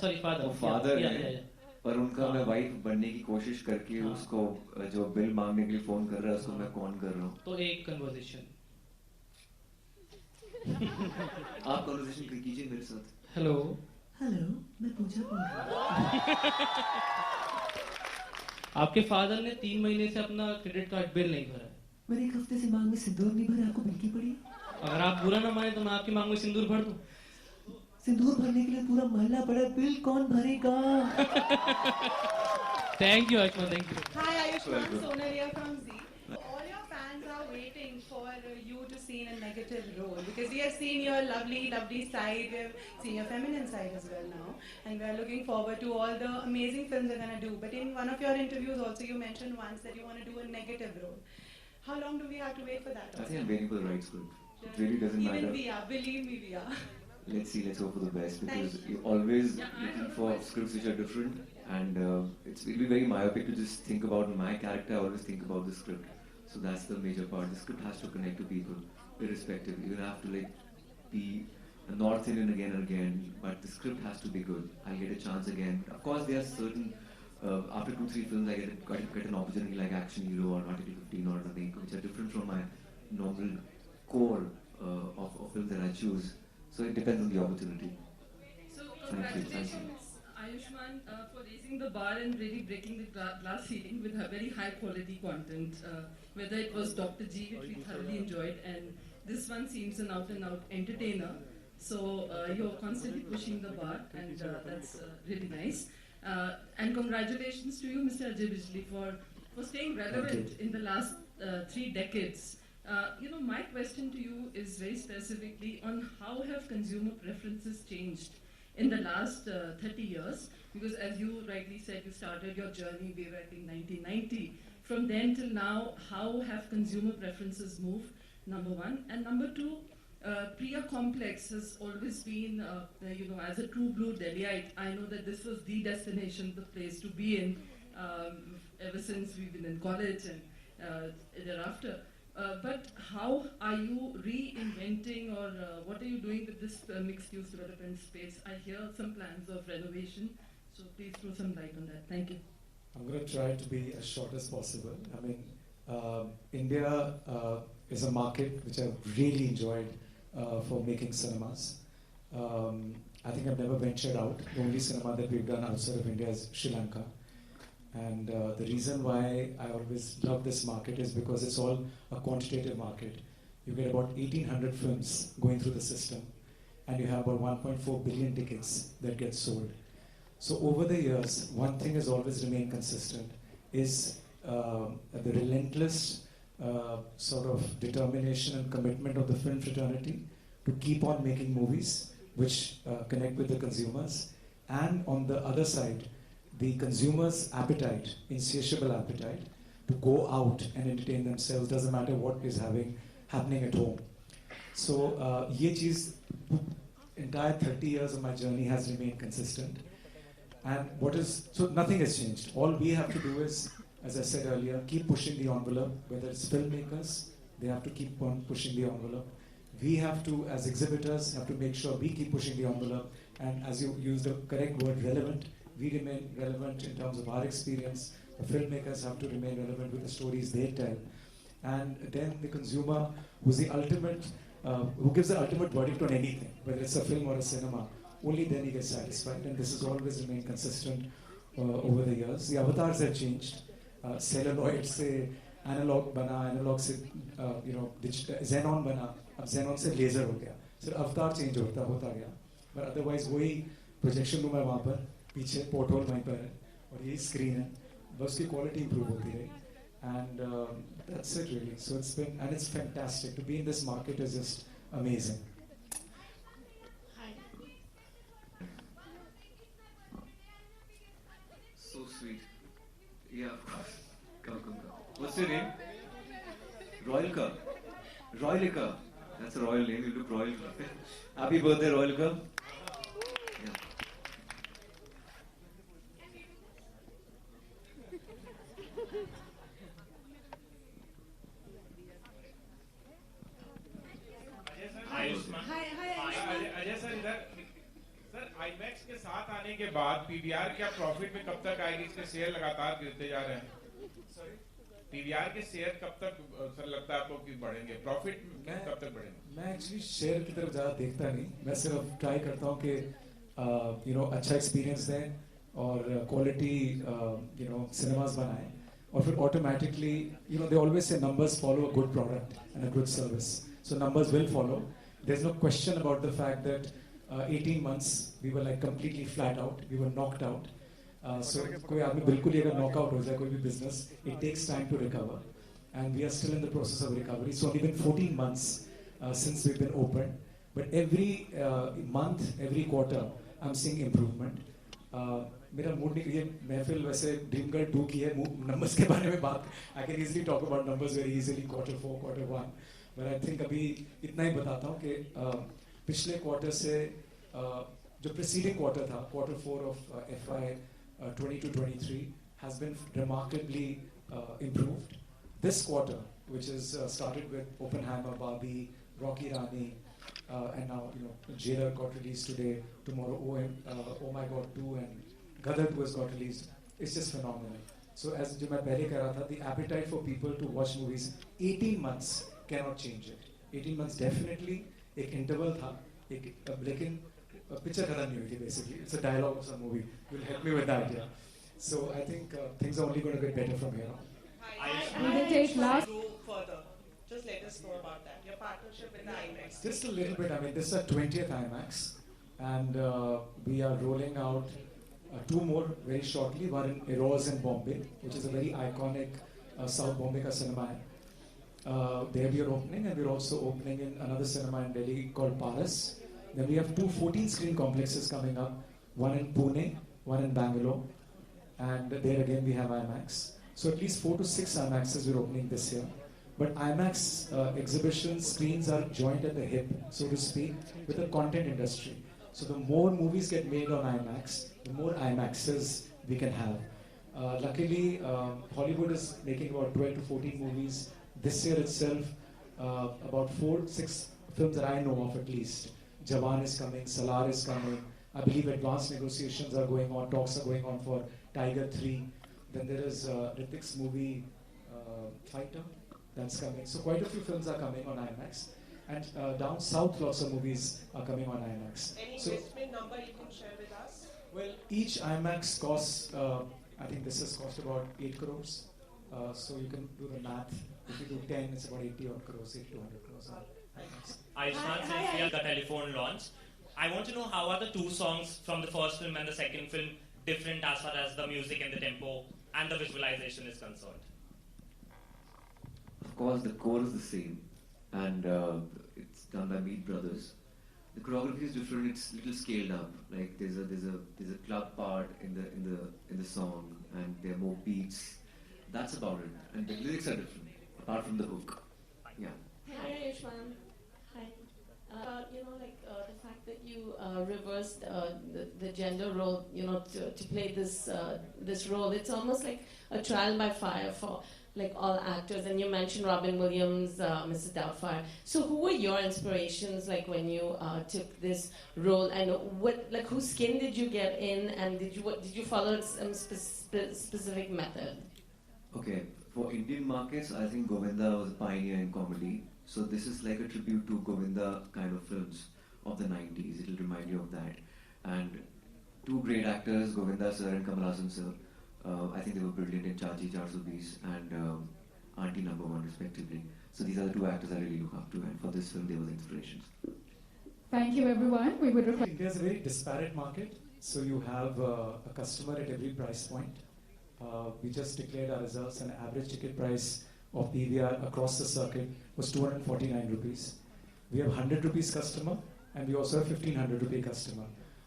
sorry, father. वो father Yeah, है, yeah, yeah. पर उनका मैं वाइफ बनने की कोशिश करके उसको जो बिल मांगने के लिए फोन कर रहा है उसको मैं कौन कर रहा हूँ. तो एक कन्वर्सेशन. आप कन्वर्सेशन कीजिए मेरे साथ. हेलो. हेलो, मैं पूजा बोल रही हूँ। आपके फादर ने 3 महीने से अपना क्रेडिट कार्ड बिल नहीं भरा है. मैंने एक हफ्ते से मांग में सिंदूर नहीं भरा, आपको बिल की पड़ी? अगर आप बुरा ना माने तो मैं आपकी मांग में सिंदूर भर दूं. सिंदूर भरने के लिए पूरा महल्ला पड़ा, बिल कौन भरेगा? Thank you, Ayushmann. Thank you. Hi, Ayushmann. Welcome. Sonar here from Z. All your fans are waiting for you to see in a negative role because we have seen your lovely, lovely side. We have seen your feminine side as well now, and we are looking forward to all the amazing films you're gonna do. But in one of your interviews, also you mentioned once that you want to do a negative role. How long do we have to wait for that? I think I'm waiting for the right script. It really doesn't Even matter. we are. Believe me, we are. Let's see, let's hope for the best because Thank you're always looking for scripts which are different, and it'll be very myopic to just think about my character. I always think about the script, so that's the major part. The script has to connect to people, irrespective. You don't have to like be a North Indian again and again, but the script has to be good. I'll get a chance again. Of course, there are certain after 2-3 films, I get an opportunity like Action Hero or Article 15 or something, which are different from my normal core of films that I choose. So it depends on the opportunity. So Thank you. congratulations, Ayushmann, for raising the bar and really breaking the glass ceiling with a very high quality content. Whether it was Dr. G, which we thoroughly enjoyed, and this one seems an out and out entertainer. So you're constantly pushing the bar, and that's really nice. And congratulations to you, Mr. Ajay Bijli, for staying relevant in the last 3 decades. My question to you is very specifically on how have consumer preferences changed in the last 30 years? Because as you rightly said, you started your journey way back in 1990. From then till now, how have consumer preferences moved? Number one. And number two, Priya Complex has always been, as a true blue Delhiite, I know that this was the destination, the place to be in ever since we've been in college and thereafter. But how are you reinventing or what are you doing with this mixed-use development space? I hear some plans of renovation, so please throw some light on that. Thank you. I'm going to try to be as short as possible. I mean, India is a market which I've really enjoyed for making cinemas. I think I've never ventured out. The only cinema that we've done outside of India is Sri Lanka. And the reason why I always love this market is because it's all a quantitative market. You get about 1,800 films going through the system, and you have about 1.4 billion tickets that get sold. So over the years, one thing has always remained consistent is the relentless sort of determination and commitment of the film fraternity to keep on making movies which connect with the consumers. And on the other side, the consumer's appetite, insatiable appetite, to go out and entertain themselves, doesn't matter what is happening at home. So, ye cheez, entire 30 years of my journey has remained consistent. And so nothing has changed. All we have to do is, as I said earlier, keep pushing the envelope. Whether it's filmmakers, they have to keep on pushing the envelope. We have to, as exhibitors, have to make sure we keep pushing the envelope. And as you use the correct word, relevant, we remain relevant in terms of our experience. The filmmakers have to remain relevant with the stories they tell. And then the consumer, who's the ultimate, who gives the ultimate verdict on anything, whether it's a film or a cinema, only then he gets satisfied. And this has always remained consistent over the years. The avatars have changed. Celluloid se analog bana, analog se, digital, xenon bana, ab xenon se laser ho gaya. So avatar change hota gaya. But otherwise, वही projection room है वहाँ पर, पीछे port hole वहीं पर है और यही स्क्रीन है, बस उसकी क्वालिटी इंप्रूव होती रही. And that's it really. So it's fantastic to be in this market is just amazing. Hi. So sweet. Yeah, of course. Come. What's your name? Royalka. Royalika. That's a royal name. You look royal. Happy birthday, Royalka. Yeah. Ayushman Hi, Ayushmann. Ajay sir इधर sir IMAX के साथ आने के बाद PVR क्या profit में कब तक आएगी? इसके शेयर लगातार गिरते जा रहे हैं। पीवीआर के शेयर कब तक सर लगता है आपको कि बढ़ेंगे? प्रॉफिट कब तक बढ़ेंगे? मैं एक्चुअली शेयर की तरफ ज़्यादा देखता नहीं, मैं सिर्फ ट्राई करता हूँ कि अच्छा एक्सपीरियंस दें और क्वालिटी सिनेमास बनाएं, और फिर automatically they always say numbers follow a good product and a good service, so numbers will follow. There is no question about the fact that 18 months we were like completely flat out, we were knocked out. So कोई आदमी बिल्कुल ही अगर knockout हो जाए कोई भी business, it takes time to recover, and we are still in the process of recovery. So only been 14 months since we've been open, but every month, every quarter, I'm seeing improvement. मेरा mood नहीं, ये महफिल वैसे dream girl 2 की है, numbers के बारे में बात I can easily talk about numbers very easily, quarter 4, quarter 1, but I think अभी इतना ही बताता हूँ कि पिछले क्वार्टर से जो प्रीसीडिंग क्वार्टर था, quarter 4 of FY 22-23 has been remarkably improved. This quarter, which is started with Oppenheimer, Barbie, Rocky Rani, and now Jailer got released today. Tomorrow, Oh My God 2 and Gadar 2 has got released. It's just phenomenal. So as जो मैं पहले कह रहा था, the appetite for people to watch movies, 18 months cannot change it. 18 months definitely एक interval था, लेकिन picture खत्म नहीं हुई थी. Basically it's a dialogue of some movie. You will help me with that. Yeah so I think things are only going to get better from here on. We will take last. Go further. Just let us know about that. Your partnership with the IMAX. Just a little bit. I mean, this is our 20th IMAX, and we are rolling out 2 more very shortly. One in Eros in Bombay, which is a very iconic South Bombay ka cinema hai. There we are opening, and we're also opening in another cinema in Delhi called Paras. Then we have 2 14-screen complexes coming up, one in Pune, one in Bangalore, and there again we have IMAX. So at least 4 to 6 IMAXs we're opening this year. But IMAX exhibition screens are joined at the hip, so to speak, with the content industry. So the more movies get made on IMAX, the more IMAXs we can have. Luckily, Hollywood is making about 12 to 14 movies. This year itself, about 4-6 films that I know of at least. Jawan is coming, Salar is coming. I believe advanced negotiations are going on, talks are going on for Tiger 3. Then there is Ritik's movie, Fighter, that's coming. So quite a few films are coming on IMAX. And down south, lots of movies are coming on IMAX. Any So, investment number you can share with us? well, each IMAX costs, I think this has cost about 8 crores. So you can do the math. If you do 10, it's about 80 odd crores, 80 to 100 crores on IMAX. Ayushmann, since we are the telephone launch, I want to know how are the 2 songs from the first film and the second film different as far as the music and the tempo and the visualization is concerned? Of course, the core is the same, and it's done by Meat Brothers. The choreography is different. It's a little scaled up. Like there's a club part in the song, and there are more beats. That's about it. And the lyrics are different, apart from the hook. Yeah. Hi, Ayushmann. Hi. The fact that you reversed the gender role, to play this role, it's almost like a trial by fire for like all actors. And you mentioned Robin Williams, Mrs. Doubtfire. So who were your inspirations, like when you took this role, and whose skin did you get in, and did you follow some specific method? Okay. For Indian markets, I think Govinda was a pioneer in comedy. So this is like a tribute to Govinda kind of films of the 90s. It'll remind you of that. And 2 great actors, Govinda sir and Kamal Haasan sir. I think they were brilliant in Chachi 420 and Auntie Number 1 respectively. So these are the 2 actors I really look up to, and for this film they were the inspirations. Thank you, everyone. We would request. India is a very disparate market, so you have a customer at every price point. We just declared our results, and average ticket price of PVR across the circuit was 249 rupees. We have 100 rupees customer, and we also have 1500 rupee customer.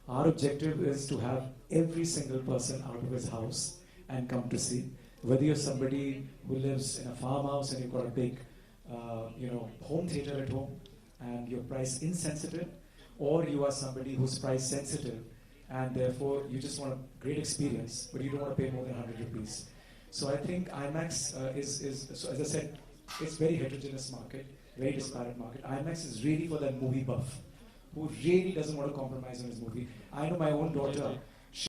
Our objective is to have every single person out of his house and come to see. Whether you're somebody who lives in a farmhouse and you've got a big, home theater at home, and you're price insensitive, or you are somebody who's price sensitive, and therefore you just want a great experience, but you don't want to pay more than 100 rupees. So I think IMAX so as I said, it's very heterogeneous market, very disparate market. IMAX is really for that movie buff, who really doesn't want to compromise on his movie. I know my own daughter,